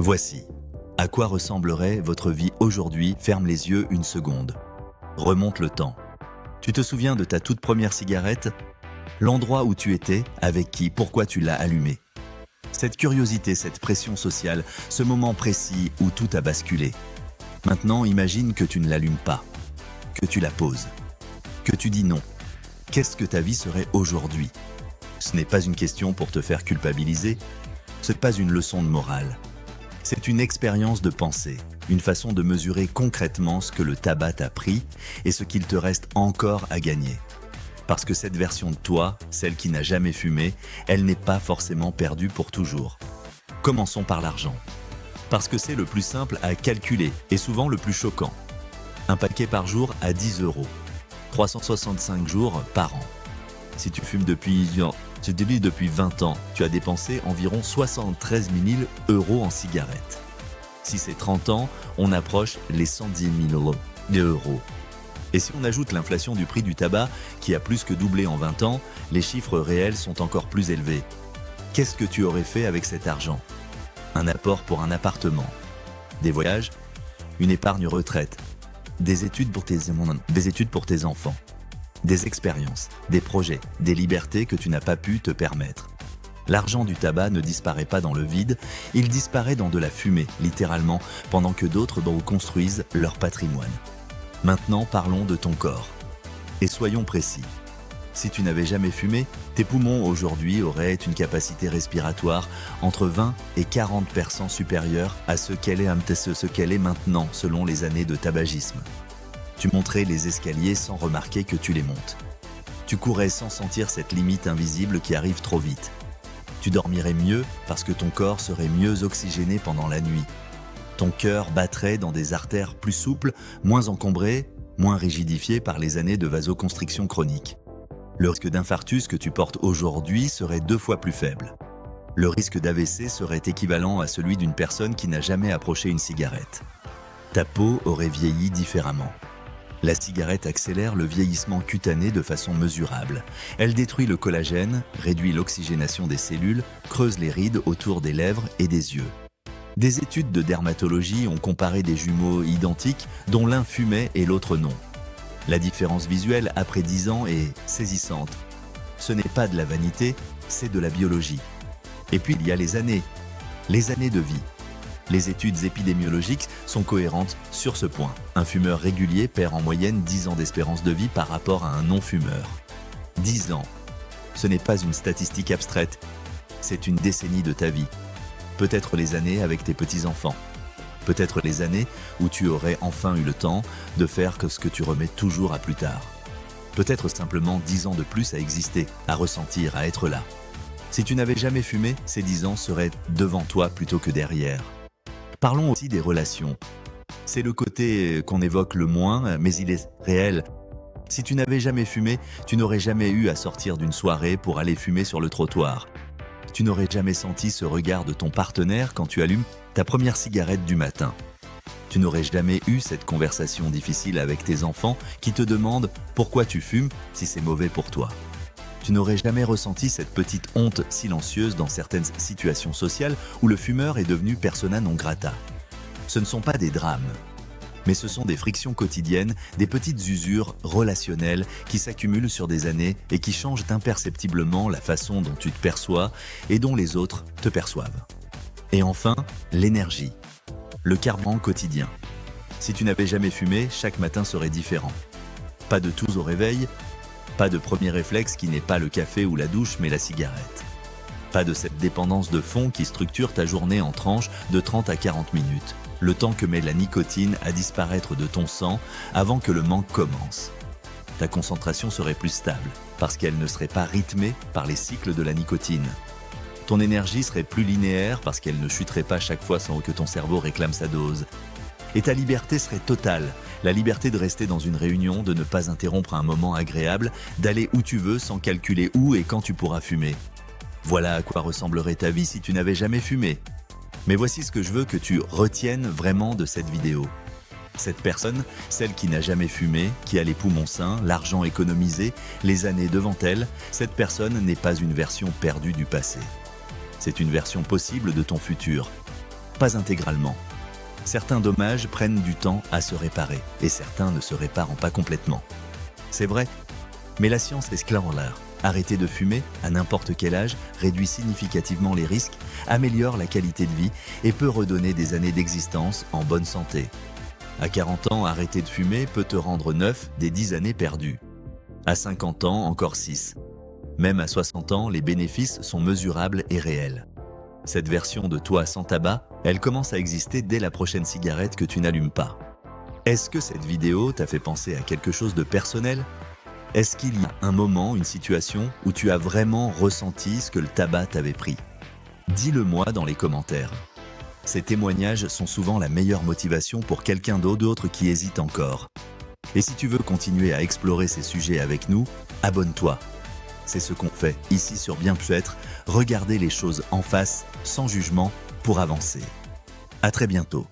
Voici. À quoi ressemblerait votre vie aujourd'hui? Ferme les yeux une seconde. Remonte le temps. Tu te souviens de ta toute première cigarette? L'endroit où tu étais? Avec qui? Pourquoi tu l'as allumée? Cette curiosité, cette pression sociale, ce moment précis où tout a basculé. Maintenant, imagine que tu ne l'allumes pas, que tu la poses, que tu dis non. Qu'est-ce que ta vie serait aujourd'hui? Ce n'est pas une question pour te faire culpabiliser, ce n'est pas une leçon de morale. C'est une expérience de pensée, une façon de mesurer concrètement ce que le tabac t'a pris et ce qu'il te reste encore à gagner. Parce que cette version de toi, celle qui n'a jamais fumé, elle n'est pas forcément perdue pour toujours. Commençons par l'argent. Parce que c'est le plus simple à calculer et souvent le plus choquant. Un paquet par jour à 10 €, 365 jours par an. Si tu fumes depuis 20 ans, tu as dépensé environ 73 000 € en cigarettes. Si c'est 30 ans, on approche les 110 000 €. Et si on ajoute l'inflation du prix du tabac, qui a plus que doublé en 20 ans, les chiffres réels sont encore plus élevés. Qu'est-ce que tu aurais fait avec cet argent? Un apport pour un appartement, des voyages, une épargne retraite, des études pour tes enfants, des expériences, des projets, des libertés que tu n'as pas pu te permettre. L'argent du tabac ne disparaît pas dans le vide, il disparaît dans de la fumée, littéralement, pendant que d'autres construisent leur patrimoine. Maintenant, parlons de ton corps. Et soyons précis. Si tu n'avais jamais fumé, tes poumons aujourd'hui auraient une capacité respiratoire entre 20 et 40% supérieure à ce qu'elle est maintenant selon les années de tabagisme. Tu monterais les escaliers sans remarquer que tu les montes. Tu courrais sans sentir cette limite invisible qui arrive trop vite. Tu dormirais mieux parce que ton corps serait mieux oxygéné pendant la nuit. Ton cœur battrait dans des artères plus souples, moins encombrées, moins rigidifiées par les années de vasoconstriction chronique. Le risque d'infarctus que tu portes aujourd'hui serait 2 fois plus faible. Le risque d'AVC serait équivalent à celui d'une personne qui n'a jamais approché une cigarette. Ta peau aurait vieilli différemment. La cigarette accélère le vieillissement cutané de façon mesurable. Elle détruit le collagène, réduit l'oxygénation des cellules, creuse les rides autour des lèvres et des yeux. Des études de dermatologie ont comparé des jumeaux identiques dont l'un fumait et l'autre non. La différence visuelle après 10 ans est saisissante. Ce n'est pas de la vanité, c'est de la biologie. Et puis il y a les années de vie. Les études épidémiologiques sont cohérentes sur ce point. Un fumeur régulier perd en moyenne 10 ans d'espérance de vie par rapport à un non-fumeur. 10 ans. Ce n'est pas une statistique abstraite, c'est une décennie de ta vie. Peut-être les années avec tes petits-enfants. Peut-être les années où tu aurais enfin eu le temps de faire ce que tu remets toujours à plus tard. Peut-être simplement 10 ans de plus à exister, à ressentir, à être là. Si tu n'avais jamais fumé, ces 10 ans seraient devant toi plutôt que derrière. Parlons aussi des relations. C'est le côté qu'on évoque le moins, mais il est réel. Si tu n'avais jamais fumé, tu n'aurais jamais eu à sortir d'une soirée pour aller fumer sur le trottoir. Tu n'aurais jamais senti ce regard de ton partenaire quand tu allumes ta première cigarette du matin. Tu n'aurais jamais eu cette conversation difficile avec tes enfants qui te demandent pourquoi tu fumes si c'est mauvais pour toi. Tu n'aurais jamais ressenti cette petite honte silencieuse dans certaines situations sociales où le fumeur est devenu persona non grata. Ce ne sont pas des drames, mais ce sont des frictions quotidiennes, des petites usures relationnelles qui s'accumulent sur des années et qui changent imperceptiblement la façon dont tu te perçois et dont les autres te perçoivent. Et enfin, l'énergie, le carburant quotidien. Si tu n'avais jamais fumé, chaque matin serait différent. Pas de toux au réveil, pas de premier réflexe qui n'est pas le café ou la douche mais la cigarette. Pas de cette dépendance de fond qui structure ta journée en tranches de 30 à 40 minutes, le temps que met la nicotine à disparaître de ton sang avant que le manque commence. Ta concentration serait plus stable parce qu'elle ne serait pas rythmée par les cycles de la nicotine. Ton énergie serait plus linéaire parce qu'elle ne chuterait pas chaque fois sans que ton cerveau réclame sa dose. Et ta liberté serait totale, la liberté de rester dans une réunion, de ne pas interrompre un moment agréable, d'aller où tu veux sans calculer où et quand tu pourras fumer. Voilà à quoi ressemblerait ta vie si tu n'avais jamais fumé. Mais voici ce que je veux que tu retiennes vraiment de cette vidéo. Cette personne, celle qui n'a jamais fumé, qui a les poumons sains, l'argent économisé, les années devant elle, cette personne n'est pas une version perdue du passé. C'est une version possible de ton futur. pas intégralement. Certains dommages prennent du temps à se réparer et certains ne se réparent pas complètement. C'est vrai, mais la science est claire. Arrêter de fumer, à n'importe quel âge, réduit significativement les risques, améliore la qualité de vie et peut redonner des années d'existence en bonne santé. À 40 ans, arrêter de fumer peut te rendre 9 des 10 années perdues. À 50 ans, encore 6. Même à 60 ans, les bénéfices sont mesurables et réels. Cette version de toi sans tabac, elle commence à exister dès la prochaine cigarette que tu n'allumes pas. Est-ce que cette vidéo t'a fait penser à quelque chose de personnel ? Est-ce qu'il y a un moment, une situation où tu as vraiment ressenti ce que le tabac t'avait pris ? Dis-le-moi dans les commentaires. Ces témoignages sont souvent la meilleure motivation pour quelqu'un d'autre qui hésite encore. Et si tu veux continuer à explorer ces sujets avec nous, abonne-toi. C'est ce qu'on fait ici sur Bien Plus Être, regarder les choses en face, sans jugement, pour avancer. À très bientôt.